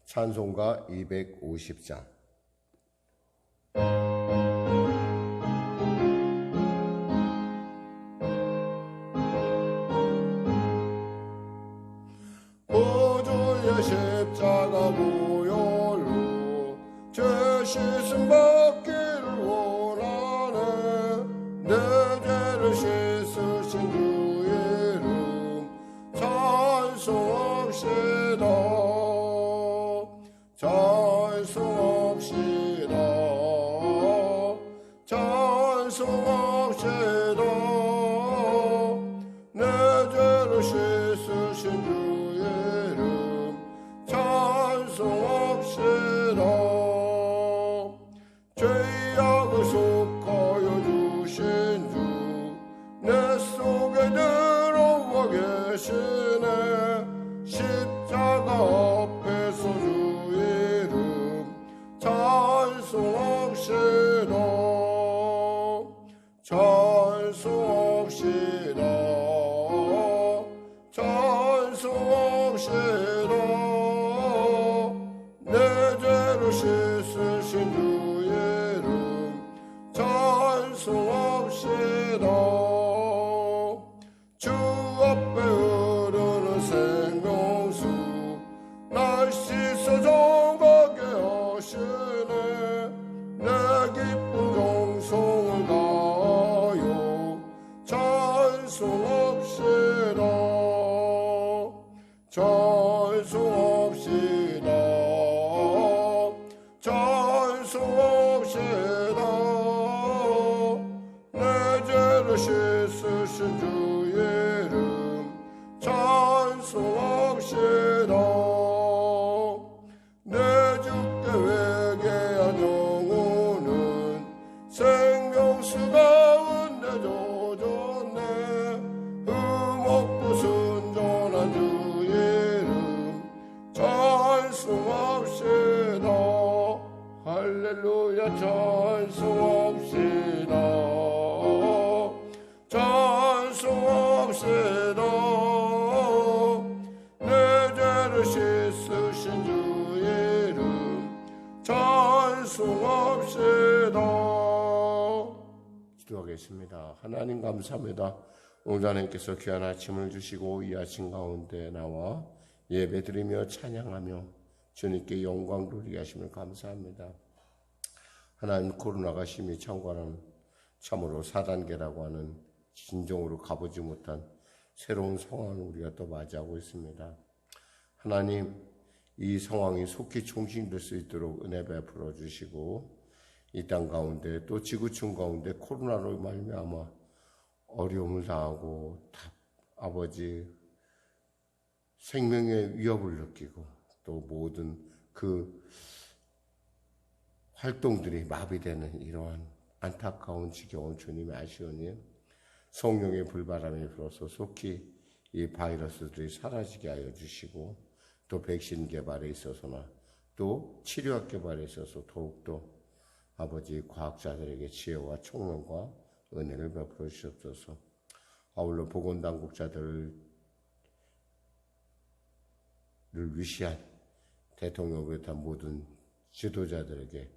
찬송가 250장. 구주의 십자가 보혈로 죄 씻음 받기를 원하네. 내 죄를 씻으신 주 이름 찬송합시다. 찬송합시다. 찬송합시다. 내 죄를 씻으신 주 이름 찬송합시다. 죄악을 속하여 주신 주 내 속에 들어와 계시네. 십자가 앞에서 주 이름 찬송합시다. 찬송합시다. 찬송합시다. 내 죄를 씻으신 주 이름 찬송합시다. 주 앞에 흐르는 생명수 날 씻어 정하게 하시네. 내 기쁜 정성을 다하여 찬송합시다. 찬송합시다. 찬송합시다. 내 죄를 씻으신 주 이름 찬송합시다. 내 주께 회개한 영혼은 생명수 가운데 젖었네. 흠없고 순전한 주 이름 찬송합시다. 할렐루야. 찬송합시다. 찬송합시다. 내 죄를 씻으신 주 이름 찬송합시다. 기도하겠습니다. 하나님 감사합니다. 오늘 하나님께서 귀한 아침을 주시고 이 아침 가운데 나와 예배드리며 찬양하며 주님께 영광 돌리게 하심을 감사합니다. 하나님, 코로나가 심히 창궐하는 참으로 4단계라고 하는 진정으로 가보지 못한 새로운 상황을 우리가 또 맞이하고 있습니다. 하나님, 이 상황이 속히 총칭될 수 있도록 은혜 베풀어 주시고 이 땅 가운데 또 지구촌 가운데 코로나로 말미암아 어려움을 당하고 아버지 생명의 위협을 느끼고 또 모든 그 활동들이 마비되는 이러한 안타까운 지겨운 주님의 아시오니 성령의 불바람이 불어서 속히 이 바이러스들이 사라지게 하여 주시고 또 백신 개발에 있어서나 또 치료약 개발에 있어서 더욱더 아버지 과학자들에게 지혜와 총명과 은혜를 베풀어 주시옵소서. 아울러 보건당국자들을 위시한 대통령을 비롯한 모든 지도자들에게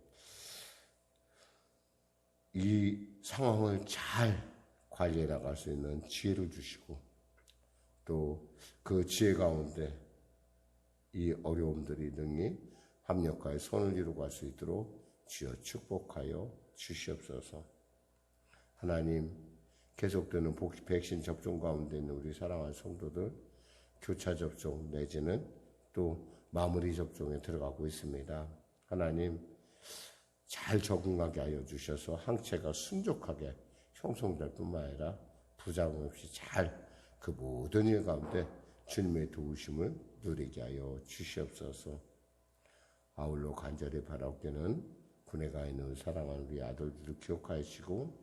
이 상황을 잘 관리해 나갈 수 있는 지혜를 주시고 또 그 지혜 가운데 이 어려움들이 능히 합력하여 손을 이루고 갈 수 있도록 주여 축복하여 주시옵소서. 하나님, 계속되는 백신 접종 가운데 있는 우리 사랑하는 성도들 교차 접종 내지는 또 마무리 접종에 들어가고 있습니다. 하나님, 잘 적응하게 하여 주셔서 항체가 순족하게 형성될 뿐만 아니라 부작용 없이 잘 그 모든 일 가운데 주님의 도우심을 누리게 하여 주시옵소서. 아울러 간절히 바라옵기는 군에 가 있는 사랑하는 우리 아들들을 기억하시고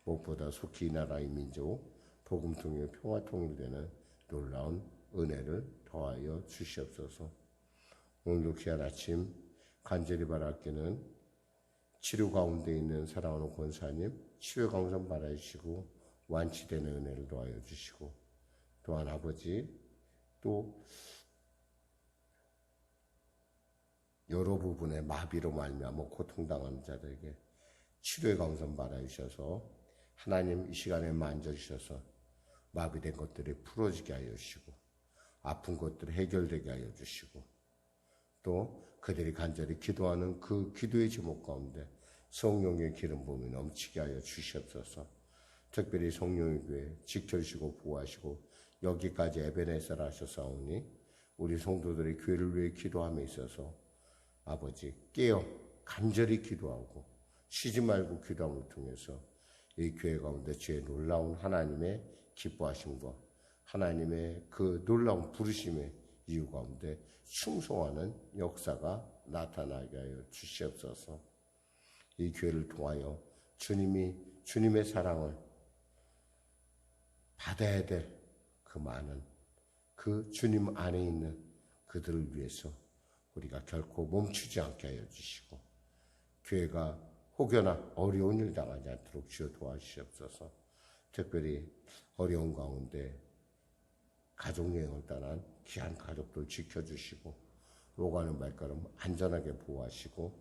무엇보다 속히 이 나라의 민족 복음 통일 평화 통일되는 놀라운 은혜를 더하여 주시옵소서. 오늘도 귀한 아침 간절히 바라옵기는 치료 가운데 있는 사랑하는 권사님 치료 강성 바라주시고 완치되는 은혜를 더하여 주시고 또한 아버지 또 여러 부분의 마비로 말미암아 고통당하는 자들에게 치료의 감선 받아주셔서 하나님 이 시간에 만져주셔서 마비된 것들이 풀어지게 하여 주시고 아픈 것들이 해결되게 하여 주시고 또 그들이 간절히 기도하는 그 기도의 제목 가운데 성령의 기름 부음이 넘치게 하여 주시옵소서. 특별히 성령의 교회 지켜주시고 보호하시고 여기까지 에베네셀 하셨사오니 우리 성도들이 교회를 위해 기도함에 있어서 아버지 깨어 간절히 기도하고 쉬지 말고 기도함을 통해서 이 교회 가운데 주의 놀라운 하나님의 기뻐하심과 하나님의 그 놀라운 부르심의 이유 가운데 충성하는 역사가 나타나게 하여 주시옵소서. 이 교회를 통하여 주님의 사랑을 받아야 될 그 많은 그 주님 안에 있는 그들을 위해서 우리가 결코 멈추지 않게 하여 주시고 교회가 혹여나 어려운 일 당하지 않도록 주여 도와주시옵소서. 특별히 어려운 가운데 가족여행을 떠난 귀한 가족들 지켜주시고 오가는 발걸음 안전하게 보호하시고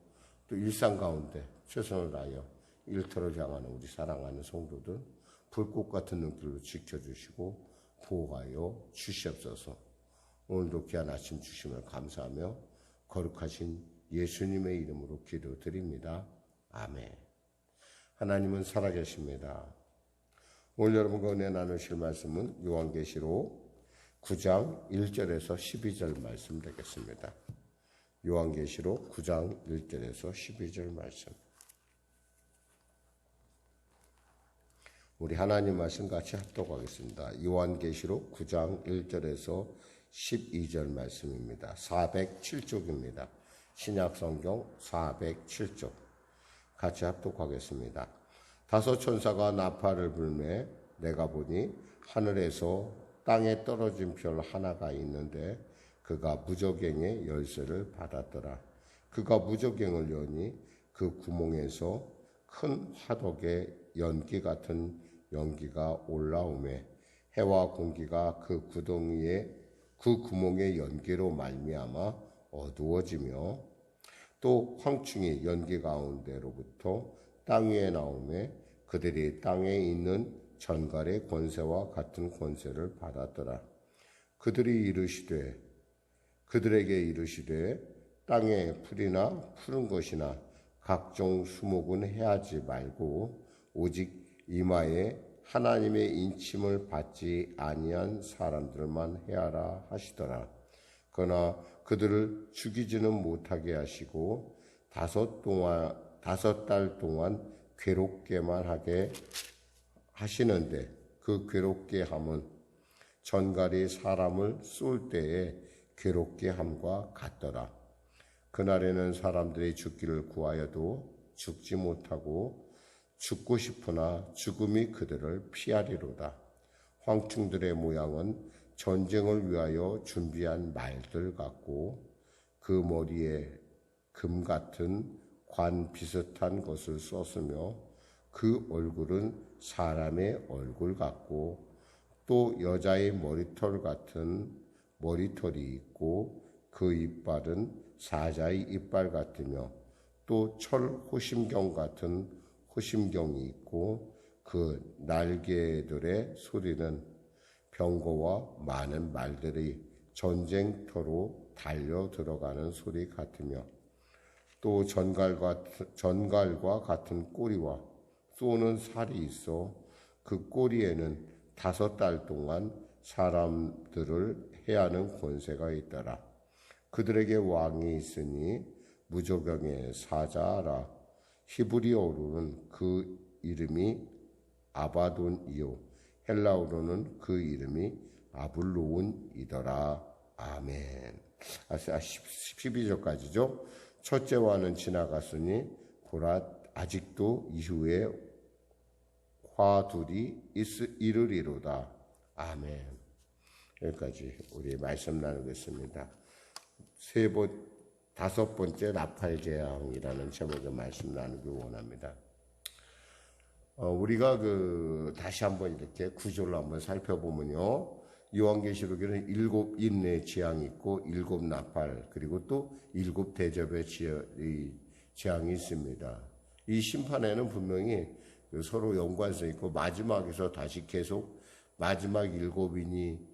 또 일상 가운데 최선을 다하여 일터를 향하는 우리 사랑하는 성도들 불꽃 같은 눈길로 지켜주시고 보호하여 주시옵소서. 오늘도 귀한 아침 주심을 감사하며 거룩하신 예수님의 이름으로 기도드립니다. 아멘. 하나님은 살아계십니다. 오늘 여러분과 은혜 나누실 말씀은 요한계시록 9장 1절에서 12절 말씀 되겠습니다. 요한계시록 9장 1절에서 12절 말씀. 우리 하나님 말씀 같이 합독하겠습니다. 요한계시록 9장 1절에서 12절 말씀입니다. 407쪽입니다. 신약성경 407쪽. 같이 합독하겠습니다. 다섯 천사가 나팔을 불매 내가 보니 하늘에서 땅에 떨어진 별 하나가 있는데 그가 무저갱의 열쇠를 받았더라. 그가 무저갱을 여니 그 구멍에서 큰 화덕의 연기 같은 연기가 올라오매 해와 공기가 그 구멍의 연기로 말미암아 어두워지며 또 황충이 연기 가운데로부터 땅 위에 나오매 그들이 땅에 있는 전갈의 권세와 같은 권세를 받았더라. 그들에게 이르시되 땅에 풀이나 푸른 것이나 각종 수목은 해하지 말고 오직 이마에 하나님의 인침을 받지 아니한 사람들만 해하라 하시더라. 그러나 그들을 죽이지는 못하게 하시고 5달 동안 괴롭게만 하게 하시는데 그 괴롭게 함은 전갈이 사람을 쏠 때에 괴롭게 함과 같더라. 그날에는 사람들이 죽기를 구하여도 죽지 못하고 죽고 싶으나 죽음이 그들을 피하리로다. 황충들의 모양은 전쟁을 위하여 준비한 말들 같고 그 머리에 금 같은 관 비슷한 것을 썼으며 그 얼굴은 사람의 얼굴 같고 또 여자의 머리털 같은 머리털이 있고 그 이빨은 사자의 이빨 같으며 또 철 호심경 같은 호심경이 있고 그 날개들의 소리는 병거와 많은 말들이 전쟁터로 달려 들어가는 소리 같으며 또 전갈과 같은 꼬리와 쏘는 살이 있어 그 꼬리에는 5달 동안 사람들을 해하는 권세가 있더라. 그들에게 왕이 있으니 무저병의 사자라. 히브리어로는 그 이름이 아바돈이요 헬라어로는 그 이름이 아블로운이더라. 아멘. 12절까지죠. 첫째와는 지나갔으니 보라 아직도 이후에 화둘이 이르리로다. 아멘. 여기까지 우리 말씀 나누겠습니다. 5번째 나팔재앙이라는 제목의 말씀 나누기 원합니다. 우리가 다시 한번 이렇게 구절로 한번 살펴보면요. 요한계시록에는 7 인내의 재앙이 있고 7 나팔 그리고 또 7 대접의 재앙이 있습니다. 이 심판에는 분명히 서로 연관성 있고 마지막에서 다시 계속 마지막 7인이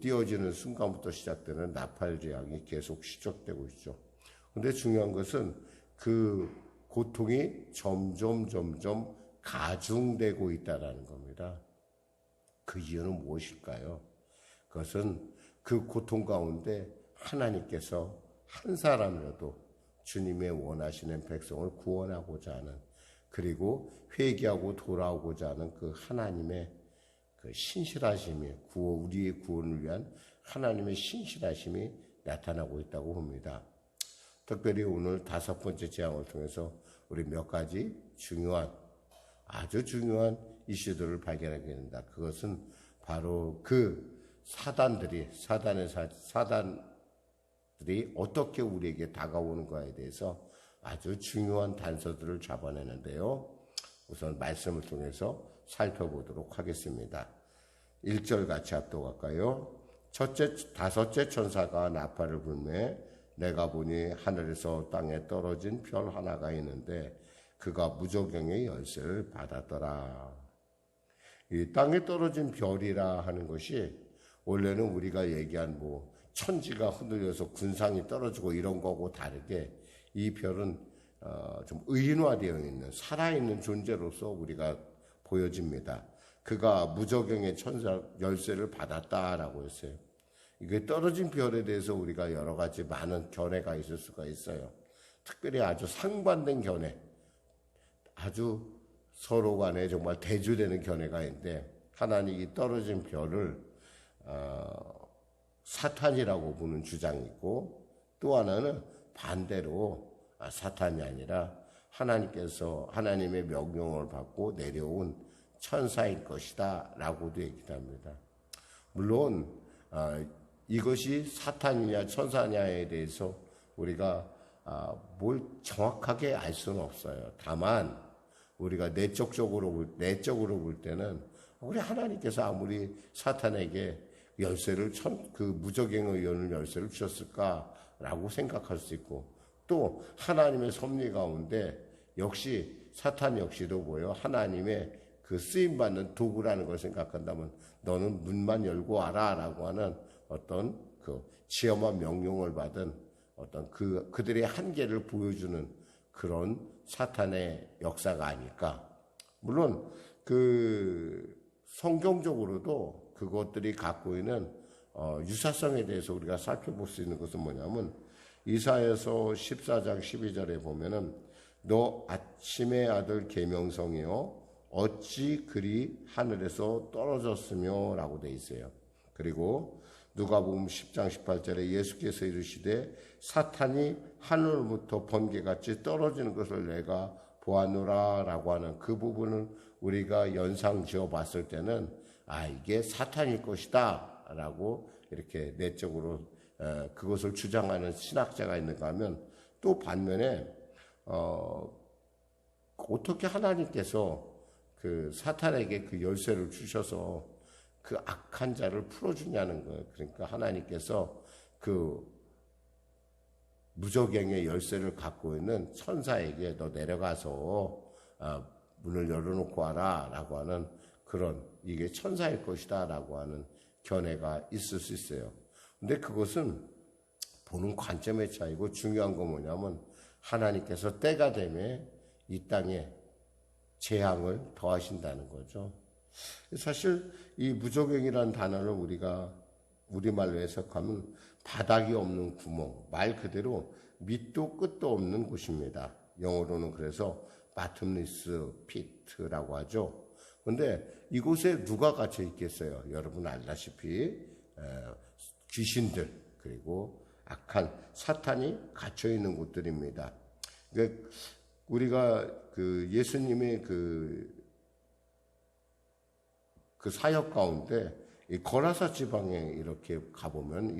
띄어지는 순간부터 시작되는 나팔 재앙이 계속 시작되고 있죠. 근데 중요한 것은 그 고통이 점점 가중되고 있다는 겁니다. 그 이유는 무엇일까요? 그것은 그 고통 가운데 하나님께서 한 사람이라도 주님의 원하시는 백성을 구원하고자 하는, 그리고 회개하고 돌아오고자 하는 그 하나님의 그 신실하심이, 우리의 구원을 위한 하나님의 신실하심이 나타나고 있다고 봅니다. 특별히 오늘 5번째 재앙을 통해서 우리 몇 가지 아주 중요한 이슈들을 발견하게 된다. 그것은 바로 그 사단들이 어떻게 우리에게 다가오는가에 대해서 아주 중요한 단서들을 잡아내는데요. 우선 말씀을 통해서 살펴보도록 하겠습니다. 1절 같이 합독할까요? 다섯째 천사가 나팔을 불매 내가 보니 하늘에서 땅에 떨어진 별 하나가 있는데 그가 무저갱의 열쇠를 받았더라. 이 땅에 떨어진 별이라 하는 것이 원래는 우리가 얘기한 천지가 흔들려서 군상이 떨어지고 이런 거고 다르게 이 별은 좀 의인화되어 있는 살아있는 존재로서 우리가 보여집니다. 그가 무저갱의 천사 열쇠를 받았다라고 했어요. 이게 떨어진 별에 대해서 우리가 여러 가지 많은 견해가 있을 수가 있어요. 특별히 아주 상반된 견해, 아주 서로 간에 정말 대조되는 견해가 있는데, 하나님이 떨어진 별을 사탄이라고 보는 주장이 있고, 또 하나는 반대로 사탄이 아니라 하나님의 명령을 받고 내려온 천사일 것이다 라고도 얘기를 합니다. 물론 이것이 사탄이냐 천사냐에 대해서 우리가 뭘 정확하게 알 수는 없어요. 다만 우리가 내적으로 볼 때는 우리 하나님께서 아무리 사탄에게 열쇠를 그 무저갱의 열쇠를 주셨을까라고 생각할 수 있고, 또 하나님의 섭리 가운데 역시 사탄 역시도 하나님의 그 쓰임받는 도구라는 걸 생각한다면 너는 문만 열고 와라라고 하는 어떤 그 지엄한 명령을 받은 어떤 그들의 한계를 보여주는 그런 사탄의 역사가 아닐까. 물론 그 성경적으로도 그것들이 갖고 있는 유사성에 대해서 우리가 살펴볼 수 있는 것은 뭐냐면, 이사야서 14장 12절에 보면은 너 아침의 아들 계명성이여 어찌 그리 하늘에서 떨어졌으며 라고 돼 있어요. 그리고 누가복음 10장 18절에 예수께서 이르시되 사탄이 하늘부터 번개같이 떨어지는 것을 내가 보았노라 라고 하는 그 부분을 우리가 연상 지어 봤을 때는 이게 사탄일 것이다 라고 이렇게 내적으로 그것을 주장하는 신학자가 있는가 하면, 또 반면에 어떻게 하나님께서 그 사탄에게 그 열쇠를 주셔서 그 악한 자를 풀어주냐는 거예요. 그러니까 하나님께서 그 무저갱의 열쇠를 갖고 있는 천사에게 너 내려가서 문을 열어놓고 와라 라고 하는 그런, 이게 천사일 것이다 라고 하는 견해가 있을 수 있어요. 근데 그것은 보는 관점의 차이고, 중요한 건 뭐냐면 하나님께서 때가 되면 이 땅에 재앙을 더하신다는 거죠. 사실 이 무저갱이라는 단어를 우리가 우리말로 해석하면 바닥이 없는 구멍, 말 그대로 밑도 끝도 없는 곳입니다. 영어로는 그래서 bottomless pit라고 하죠. 그런데 이곳에 누가 갇혀 있겠어요? 여러분 알다시피 귀신들, 그리고 악한 사탄이 갇혀 있는 곳들입니다. 그러니까 우리가 그 예수님의 그 사역 가운데 이 거라사 지방에 이렇게 가보면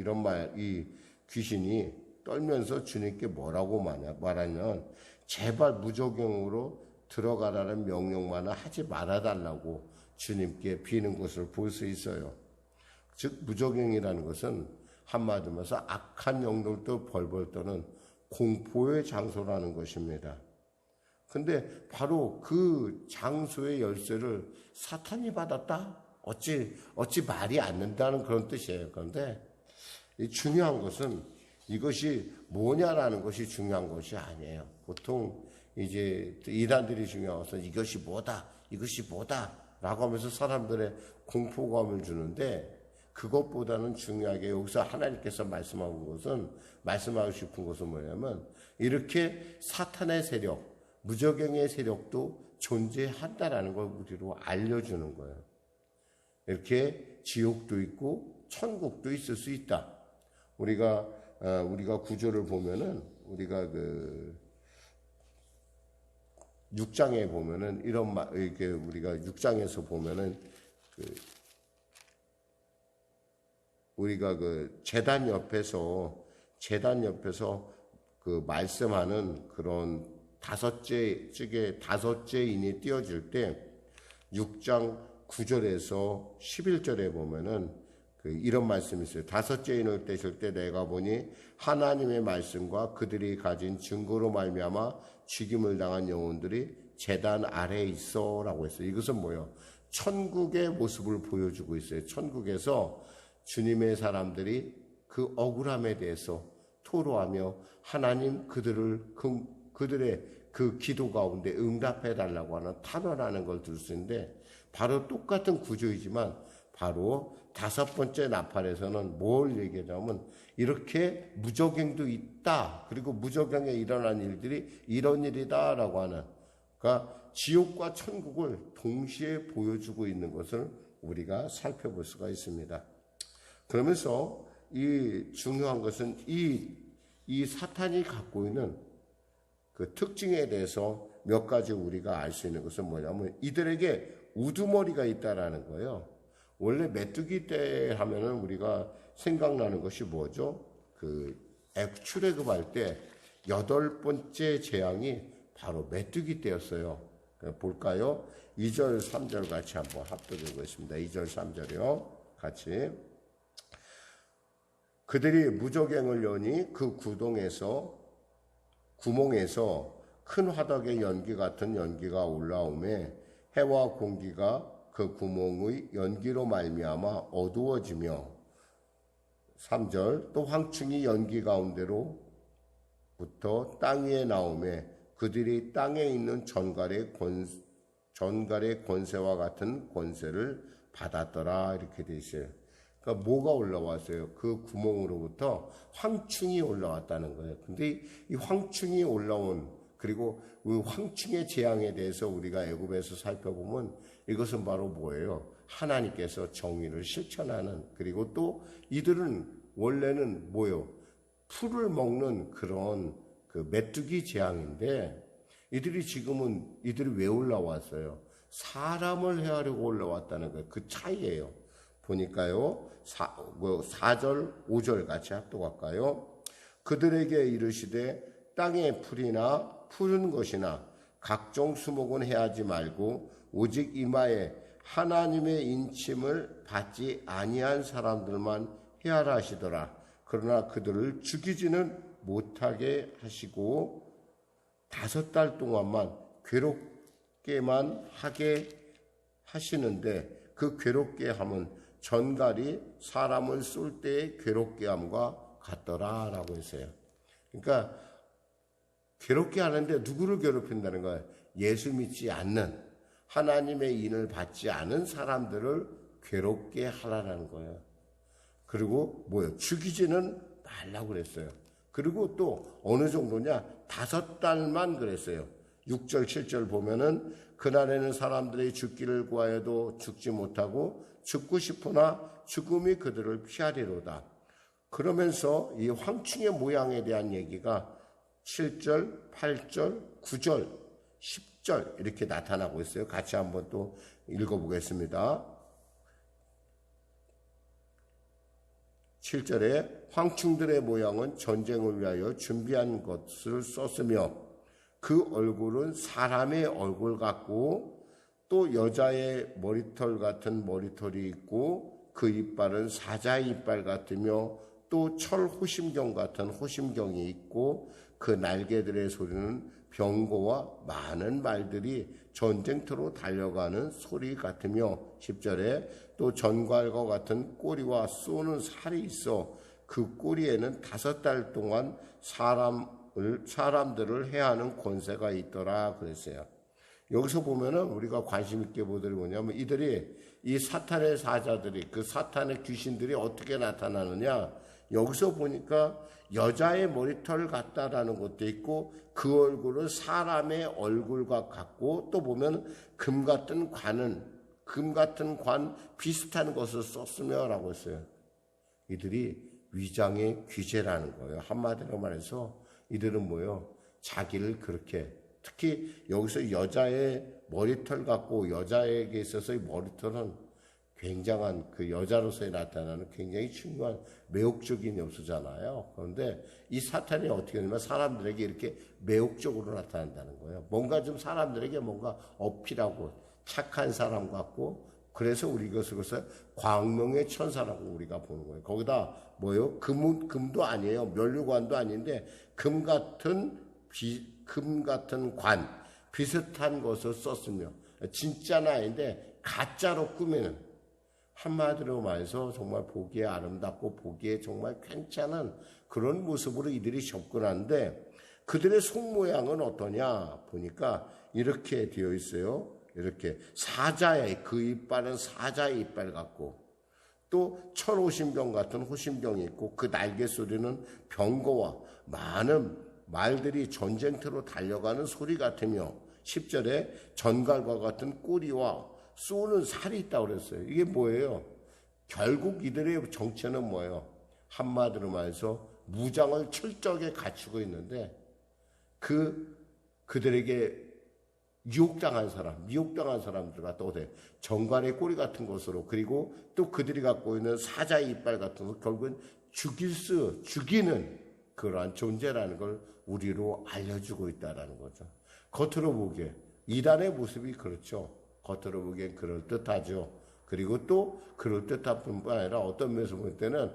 이 귀신이 떨면서 주님께 뭐라고 말하냐면 제발 무저갱으로 들어가라는 명령만은 하지 말아달라고 주님께 비는 것을 볼 수 있어요. 즉 무적행이라는 것은 한마디로 말해서 악한 영들도 벌벌 떠는 공포의 장소라는 것입니다. 근데 바로 그 장소의 열쇠를 사탄이 받았다? 어찌 말이 안 된다는 그런 뜻이에요. 그런데 중요한 것은 이것이 뭐냐라는 것이 중요한 것이 아니에요. 보통 이제 이단들이 중요한 것은 이것이 뭐다라고 하면서 사람들의 공포감을 주는데, 그것보다는 중요하게 여기서 하나님께서 말씀하고 싶은 것은 뭐냐면, 이렇게 사탄의 세력, 무적행의 세력도 존재한다라는 걸 우리로 알려주는 거예요. 이렇게 지옥도 있고 천국도 있을 수 있다. 우리가 구절을 보면은, 우리가 6장에 보면은 이렇게 우리가 6장에서 보면은 우리가 제단 옆에서 말씀하는 그런 다섯째 인이 띄어질 때 6장 9절에서 11절에 보면은 이런 말씀이 있어요. 다섯째 인을 떼실 때 내가 보니 하나님의 말씀과 그들이 가진 증거로 말미암아 죽임을 당한 영혼들이 제단 아래에 있어라고 했어요. 이것은 뭐예요? 천국의 모습을 보여주고 있어요. 천국에서 주님의 사람들이 그 억울함에 대해서 토로하며 하나님 그들의 그 기도 가운데 응답해 달라고 하는 탄원하는 걸 들 수 있는데, 바로 똑같은 구조이지만 바로 다섯 번째 나팔에서는 뭘 얘기하냐면 이렇게 무적행도 있다. 그리고 무적행에 일어난 일들이 이런 일이다라고 하는, 그러니까 지옥과 천국을 동시에 보여주고 있는 것을 우리가 살펴볼 수가 있습니다. 그러면서 이 중요한 것은 이 사탄이 갖고 있는 그 특징에 대해서 몇 가지 우리가 알 수 있는 것은 뭐냐면 이들에게 우두머리가 있다라는 거예요. 원래 메뚜기 떼 하면은 우리가 생각나는 것이 뭐죠? 출애굽할 때 8번째 재앙이 바로 메뚜기 떼였어요. 볼까요? 2절, 3절 같이 한번 합독해보겠습니다. 2절, 3절이요. 같이. 그들이 무적행을 여니 그 구멍에서 큰 화덕의 연기 같은 연기가 올라오매 해와 공기가 그 구멍의 연기로 말미암아 어두워지며, 3절, 또 황충이 연기 가운데로부터 땅 위에 나오매 그들이 땅에 있는 전갈의 권세와 같은 권세를 받았더라. 이렇게 돼 있어요. 그러니까 뭐가 올라왔어요? 그 구멍으로부터 황충이 올라왔다는 거예요. 근데 이 황충이 올라온, 그리고 그 황충의 재앙에 대해서 우리가 애굽에서 살펴보면 이것은 바로 뭐예요? 하나님께서 정의를 실천하는, 그리고 또 이들은 원래는 뭐예요? 풀을 먹는 그런 메뚜기 재앙인데, 이들이 왜 올라왔어요? 사람을 해하려고 올라왔다는 거예요. 그 차이예요. 보니까요, 4절, 5절 같이 합독할까요? 그들에게 이르시되 땅의 풀이나 푸른 것이나 각종 수목은 해하지 말고 오직 이마에 하나님의 인침을 받지 아니한 사람들만 해하라 하시더라. 그러나 그들을 죽이지는 못하게 하시고 5달 동안만 괴롭게만 하게 하시는데, 그 괴롭게 함은 전갈이 사람을 쏠 때의 괴롭게 함과 같더라 라고 했어요. 그러니까 괴롭게 하는데 누구를 괴롭힌다는 거예요? 예수 믿지 않는, 하나님의 인을 받지 않은 사람들을 괴롭게 하라는 거예요. 그리고 뭐예요? 죽이지는 말라고 그랬어요. 그리고 또 어느 정도냐? 5달만 그랬어요. 6절, 7절 보면은 그날에는 사람들이 죽기를 구하여도 죽지 못하고 죽고 싶으나 죽음이 그들을 피하리로다. 그러면서 이 황충의 모양에 대한 얘기가 7절, 8절, 9절, 10절 이렇게 나타나고 있어요. 같이 한번 또 읽어보겠습니다. 7절에 황충들의 모양은 전쟁을 위하여 준비한 것을 썼으며 그 얼굴은 사람의 얼굴 같고 또 여자의 머리털 같은 머리털이 있고 그 이빨은 사자의 이빨 같으며 또 철호심경 같은 호심경이 있고 그 날개들의 소리는 병거와 많은 말들이 전쟁터로 달려가는 소리 같으며 10절에 또 전갈과 같은 꼬리와 쏘는 살이 있어 그 꼬리에는 5달 동안 사람들을 해하는 권세가 있더라 그랬어요. 여기서 보면은 우리가 관심 있게 보더니 뭐냐면 이들이 이 사탄의 사자들이 그 사탄의 귀신들이 어떻게 나타나느냐, 여기서 보니까 여자의 머리털 같다라는 것도 있고 그 얼굴은 사람의 얼굴과 같고 또 보면 금 같은 관 비슷한 것을 썼으며 라고 했어요. 이들이 위장의 귀재라는 거예요. 한마디로 말해서 이들은 뭐예요? 자기를 그렇게, 특히 여기서 여자의 머리털 같고 여자에게 있어서의 머리털은 굉장한 그 여자로서의 나타나는 굉장히 중요한 매혹적인 요소잖아요. 그런데 이 사탄이 어떻게 하냐면 사람들에게 이렇게 매혹적으로 나타난다는 거예요. 뭔가 좀 사람들에게 뭔가 어필하고 착한 사람 같고, 그래서 우리 이것을 광명의 천사라고 우리가 보는 거예요. 거기다 뭐예요? 금도 아니에요. 면류관도 아닌데 금 같은 관 비슷한 것을 썼으며, 진짜는 아닌데 가짜로 꾸미는, 한마디로 말해서 정말 보기에 아름답고 보기에 정말 괜찮은 그런 모습으로 이들이 접근하는데, 그들의 속모양은 어떠냐 보니까 이렇게 되어 있어요. 이렇게 사자의, 그 이빨은 사자의 이빨 같고 또 철호심경 같은 호심경이 있고 그 날개 소리는 병거와 많은 말들이 전쟁터로 달려가는 소리 같으며 10절에 전갈과 같은 꼬리와 쏘는 살이 있다고 그랬어요. 이게 뭐예요? 결국 이들의 정체는 뭐예요? 한마디로 말해서 무장을 철저하게 갖추고 있는데 그들에게 미혹당한 사람들 갖다 어때? 정갈의 꼬리 같은 것으로, 그리고 또 그들이 갖고 있는 사자의 이빨 같은 것, 결국은 죽이는 그러한 존재라는 걸 우리로 알려주고 있다는 거죠. 겉으로 보기에 이단의 모습이 그렇죠. 겉으로 보기엔 그럴듯하죠. 그리고 또 그럴듯한 뿐만 아니라 어떤 면에서 볼 때는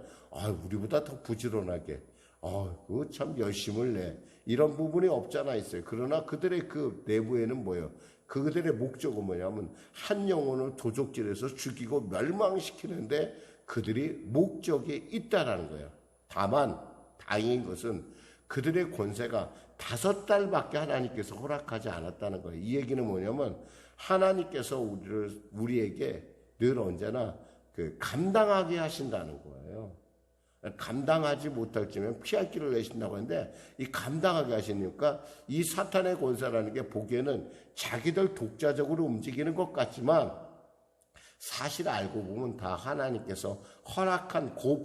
우리보다 더 부지런하게 그거 참 열심을 내, 이런 부분이 없잖아 있어요. 그러나 그들의 그 내부에는 뭐예요? 그들의 목적은 뭐냐면 한 영혼을 도적질해서 죽이고 멸망시키는데 그들이 목적이 있다라는 거예요. 다만 다행인 것은 그들의 권세가 5달밖에 하나님께서 허락하지 않았다는 거예요. 이 얘기는 뭐냐면 하나님께서 우리에게 늘 언제나 감당하게 하신다는 거예요. 감당하지 못할 쯤에 피할 길을 내신다고 하는데, 이 감당하게 하시니까 이 사탄의 권세라는 게 보기에는 자기들 독자적으로 움직이는 것 같지만 사실 알고 보면 다 하나님께서 허락한 그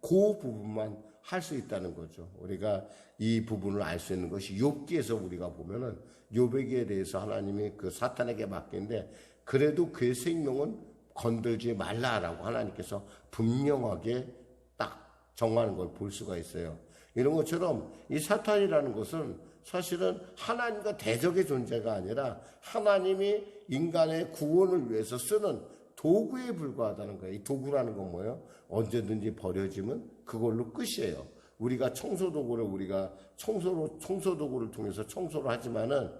부분만 할 수 있다는 거죠. 우리가 이 부분을 알 수 있는 것이 욥기에서 우리가 보면은 욥에게 대해서 하나님이 그 사탄에게 맡기는데, 그래도 그의 생명은 건들지 말라라고 하나님께서 분명하게 딱 정하는 걸 볼 수가 있어요. 이런 것처럼 이 사탄이라는 것은 사실은 하나님과 대적의 존재가 아니라 하나님이 인간의 구원을 위해서 쓰는 도구에 불과하다는 거예요. 이 도구라는 건 뭐예요? 언제든지 버려지면 그걸로 끝이에요. 우리가 청소도구를 통해서 청소를 하지만은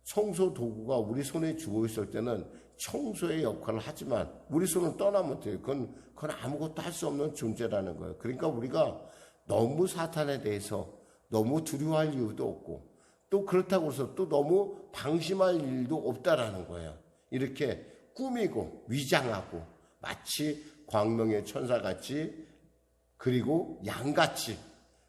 청소도구가 우리 손에 쥐고 있을 때는 청소의 역할을 하지만 우리 손을 떠나면 돼요. 그건 아무것도 할 수 없는 존재라는 거예요. 그러니까 우리가 너무 사탄에 대해서 너무 두려워할 이유도 없고, 또 그렇다고 해서 또 너무 방심할 일도 없다라는 거예요. 이렇게 꾸미고 위장하고 마치 광명의 천사같이, 그리고 양같이,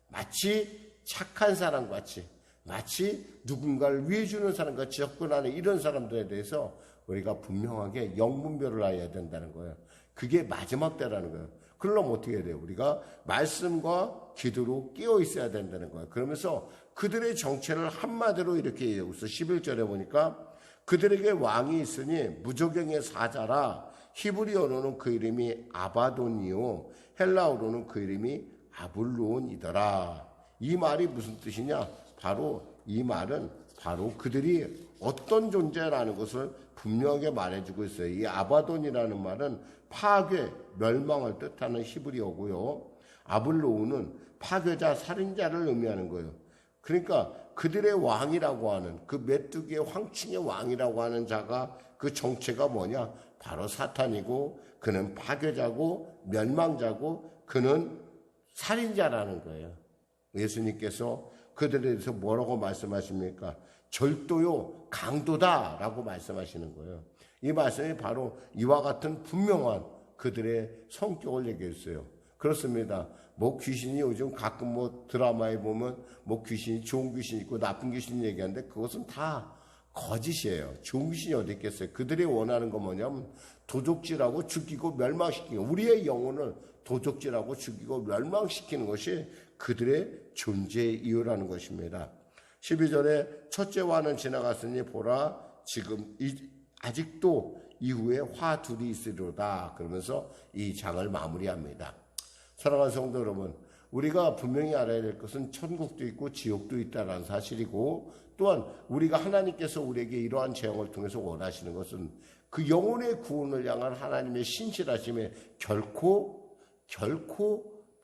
마치 착한 사람같이, 마치 누군가를 위해주는 사람같이 접근하는 이런 사람들에 대해서 우리가 분명하게 영분별을 해야 된다는 거예요. 그게 마지막 때라는 거예요. 그러려면 어떻게 해야 돼요? 우리가 말씀과 기도로 끼어 있어야 된다는 거예요. 그러면서 그들의 정체를 한마디로 이렇게 얘기하고 있어. 11절에 보니까 그들에게 왕이 있으니 무조경의 사자라. 히브리어로는 그 이름이 아바돈이요, 헬라어로는 그 이름이 아블론이더라. 이 말이 무슨 뜻이냐? 이 말은 바로 그들이 어떤 존재라는 것을 분명하게 말해주고 있어요. 이 아바돈이라는 말은 파괴, 멸망을 뜻하는 히브리어고요. 아블로우는 파괴자, 살인자를 의미하는 거예요. 그러니까 그들의 왕이라고 하는 그 메뚜기의 황충의 왕이라고 하는 자가 그 정체가 뭐냐? 바로 사탄이고 그는 파괴자고 멸망자고 그는 살인자라는 거예요. 예수님께서 그들에 대해서 뭐라고 말씀하십니까? 절도요, 강도다라고 말씀하시는 거예요. 이 말씀이 바로 이와 같은 분명한 그들의 성격을 얘기했어요. 그렇습니다. 뭐 귀신이 요즘 가끔 뭐 드라마에 보면 뭐 귀신이 좋은 귀신 있고 나쁜 귀신 얘기하는데 그것은 다 거짓이에요. 좋은 귀신이 어디 있겠어요. 그들이 원하는 건 뭐냐면 도적질하고 죽이고 멸망시키고 우리의 영혼을 도적질하고 죽이고 멸망시키는 것이 그들의 존재의 이유라는 것입니다. 12절에 첫째와는 지나갔으니 보라 지금 아직도 이후에 화 둘이 있으리로다 그러면서 이 장을 마무리합니다. 사랑하는 성도 여러분, 우리가 분명히 알아야 될 것은 천국도 있고 지옥도 있다는 사실이고 또한 우리가 하나님께서 우리에게 이러한 재앙을 통해서 원하시는 것은 그 영혼의 구원을 향한 하나님의 신실하심에 결코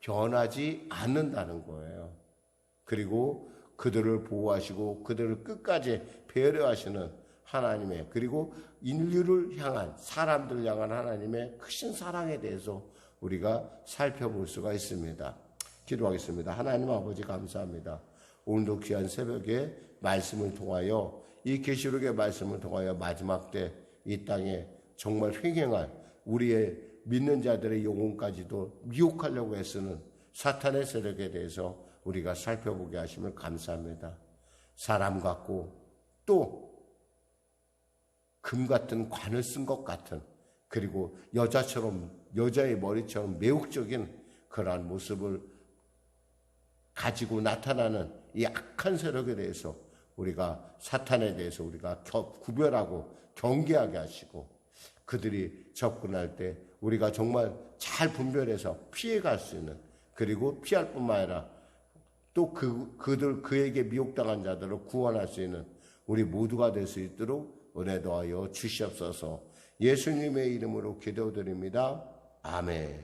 변하지 않는다는 거예요. 그리고 그들을 보호하시고 그들을 끝까지 배려하시는 하나님의 그리고 인류를 향한 사람들을 향한 하나님의 크신 사랑에 대해서 우리가 살펴볼 수가 있습니다. 기도하겠습니다. 하나님 아버지 감사합니다. 오늘도 귀한 새벽에 말씀을 통하여 이 계시록의 말씀을 통하여 마지막 때 이 땅에 정말 횡행할 우리의 믿는 자들의 영혼까지도 미혹하려고 애쓰는 사탄의 세력에 대해서 우리가 살펴보게 하심을 감사합니다. 사람 같고 또 금 같은 관을 쓴 것 같은 그리고 여자의 머리처럼 매혹적인 그러한 모습을 가지고 나타나는 이 악한 세력에 대해서 우리가 사탄에 대해서 우리가 구별하고 경계하게 하시고 그들이 접근할 때 우리가 정말 잘 분별해서 피해갈 수 있는 그리고 피할 뿐만 아니라 또 그에게 미혹당한 자들을 구원할 수 있는 우리 모두가 될 수 있도록 은혜 더하여 주시옵소서. 예수님의 이름으로 기도드립니다. 아멘.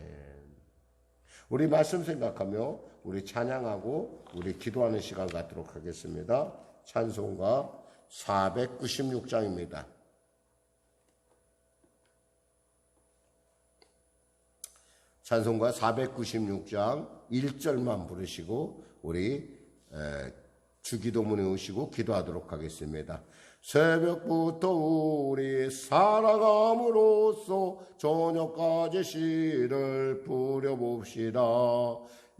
우리 말씀 생각하며 우리 찬양하고 우리 기도하는 시간 갖도록 하겠습니다. 찬송가 496장입니다. 찬송가 496장 1절만 부르시고 우리 주기도문에 오시고 기도하도록 하겠습니다. 새벽부터 우리 살아감으로써 저녁까지 씨를 뿌려봅시다.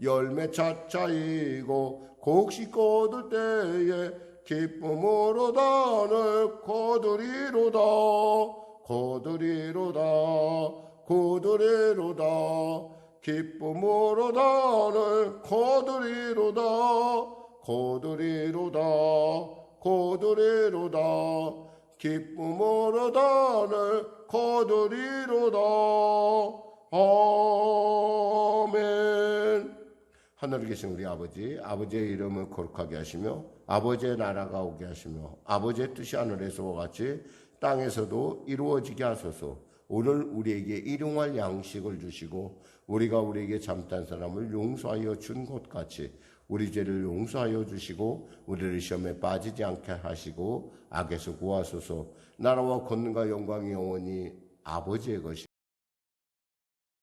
열매 차차이고 곡식 거둘 때에 기쁨으로 단을 거두리로다. 기쁨으로 단을 거두리로다. 기쁨으로 단을 거두리로다. 아멘. 하늘에 계신 우리 아버지의 이름을 거룩하게 하시며 아버지의 나라가 오게 하시며 아버지의 뜻이 하늘에서와 같이 땅에서도 이루어지게 하소서. 오늘 우리에게 일용할 양식을 주시고 우리가 우리에게 잘못한 사람을 용서하여 준 것 같이 우리 죄를 용서하여 주시고 우리를 시험에 빠지지 않게 하시고 악에서 구하소서. 나라와 권능과 영광이 영원히 아버지의 것이